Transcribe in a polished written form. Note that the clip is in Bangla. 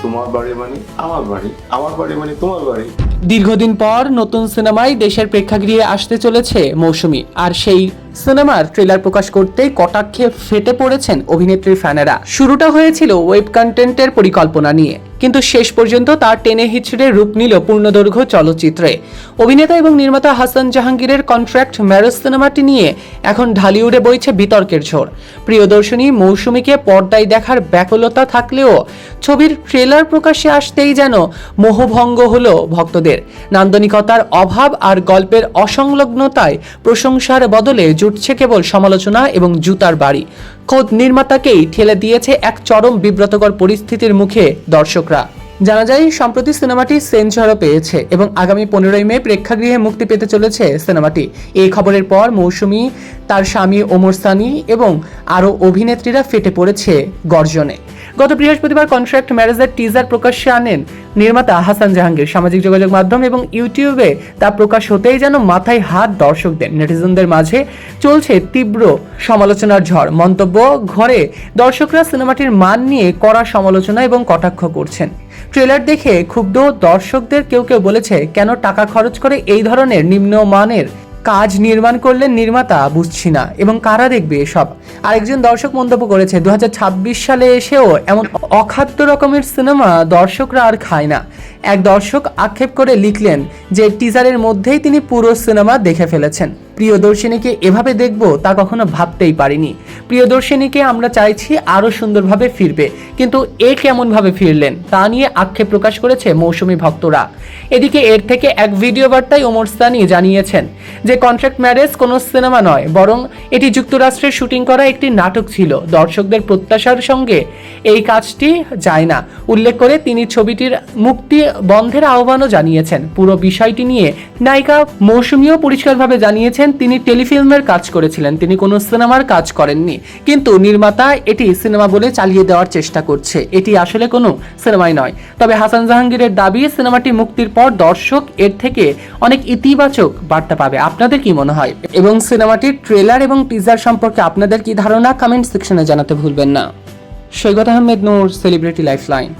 তোমার বাড়ি মানে আমার বাড়ি, আমার বাড়ি মানে তোমার বাড়ি। দীর্ঘদিন পর নতুন সিনেমায় দেশের প্রেক্ষাগৃহে আসতে চলেছে মৌসুমী, আর সেই সিনেমার ট্রেলার প্রকাশ করতেই কটাক্ষে ফেটে পড়েছেন অভিনেত্রীর ফ্যানেরা। শুরুটা হয়েছিল ওয়েব কন্টেন্টের পরিকল্পনা নিয়ে, কিন্তু শেষ পর্যন্ত তার টেনে হিচড়ে রূপ নিল পূর্ণদৈর্ঘ্য চলচ্চিত্রে। অভিনেতা এবং নির্মাতা হাসান জাহাঙ্গীরের কন্ট্রাক্ট ম্যারেজ সিনেমাটি নিয়ে এখন ঢালিউডে বইছে বিতর্কের ঝড়। প্রিয়দর্শিনী মৌসুমীকে পর্দায় দেখার ব্যাকুলতা থাকলেও ছবির ট্রেলার প্রকাশ্যে আসতেই যেন মোহভঙ্গ হলো ভক্তদের। নান্দনিকতার অভাব আর গল্পের অসংলগ্নতায় প্রশংসার বদলে জুটছে কেবল সমালোচনা এবং জুতার বাড়ি। খোদ নির্মাতাকেই ঠেলে দিয়েছে এক চরম বিব্রতকর পরিস্থিতির মুখে দর্শকরা। জানা যায় সম্প্রতি সিনেমাটি সেন্সরও পেয়েছে এবং আগামী 15ই মে প্রেক্ষাগৃহে মুক্তি পেতে চলেছে সিনেমাটি। এই খবরের পর মৌসুমী, তার স্বামী ওমর সানি এবং আরও অভিনেত্রীরা ফেটে পড়েছে গর্জনে। গত বৃহস্পতিবার কন্ট্রাক্ট ম্যারেজের টিজার প্রকাশ্যে আনেন নির্মাতা হাসান জাহাঙ্গীর। সামাজিক যোগাযোগ মাধ্যম এবং ইউটিউবে তা প্রকাশ হতেই যেন মাথায় হাত দর্শকদের। নেটিজনদের মাঝে চলছে তীব্র সমালোচনার ঝড়। মন্তব্য ঘরে দর্শকরা সিনেমাটির মান নিয়ে কড়া সমালোচনা এবং কটাক্ষ করছেন। ট্রেলার দেখে ক্ষুব্ধ দর্শকদের কেউ কেউ বলেছে, কেন টাকা খরচ করে এই ধরনের নিম্নমানের কাজ নির্মাণ করলেন নির্মাতা, বুঝছি না, এবং কারা দেখবে এসব। আরেকজন দর্শক মন্তব্য করেছে, 2026 সালে এসেও এমন অখাদ্য রকমের সিনেমা দর্শকরা আর খায় না। এক দর্শক আক্ষেপ করে লিখলেন যে টিজারের মধ্যেই তিনি পুরো সিনেমা দেখে ফেলেছেন। প্রিয়দর্শিনীকে এভাবে দেখব তা কখনো ভাবতেই পারিনি। প্রিয়দর্শিনীকে আমরা চাইছি আরো সুন্দরভাবে ফিরবে, কিন্তু এ কেমন ভাবে ফিরলেন তা নিয়ে আক্ষেপ প্রকাশ করেছে মৌসুমী ভক্তরা। এদিকে এর থেকে এক ভিডিও বার্তায় ওমর সানি জানিয়েছেন যে কন্ট্রাক্ট ম্যারেজ কোনো সিনেমা নয়, বরং এটি যুক্তরাষ্ট্রে শুটিং করা একটি নাটক ছিল। দর্শকদের প্রত্যাশার সঙ্গে এই কাজটি যায় না উল্লেখ করে তিনি ছবিটির মুক্তি বন্ধের আহ্বানও জানিয়েছেন। পুরো বিষয়টি নিয়ে নায়িকা মৌসুমীও পরিষ্কারভাবে জানিয়েছেন তিনি টেলিফিল্মের কাজ করেছিলেন, তিনি কোনো সিনেমার কাজ করেননি, কিন্তু নির্মাতা এটি সিনেমা বলে চালিয়ে দেওয়ার চেষ্টা করছে। এটি আসলে কোনো সিনেমাই নয়। তবে হাসান জাহাঙ্গীরের দাবি সিনেমাটি মুক্তির পর দর্শক এর থেকে অনেক ইতিবাচক বার্তা পাবে। আপনাদের কি মনে হয় এবং সিনেমাটির ট্রেলার এবং টিজার সম্পর্কে আপনাদের কি ধারণা কমেন্ট সেকশনে জানাতে ভুলবেন না। সৈকত আহমেদ নূর, সেলিব্রিটি লাইফলাইন।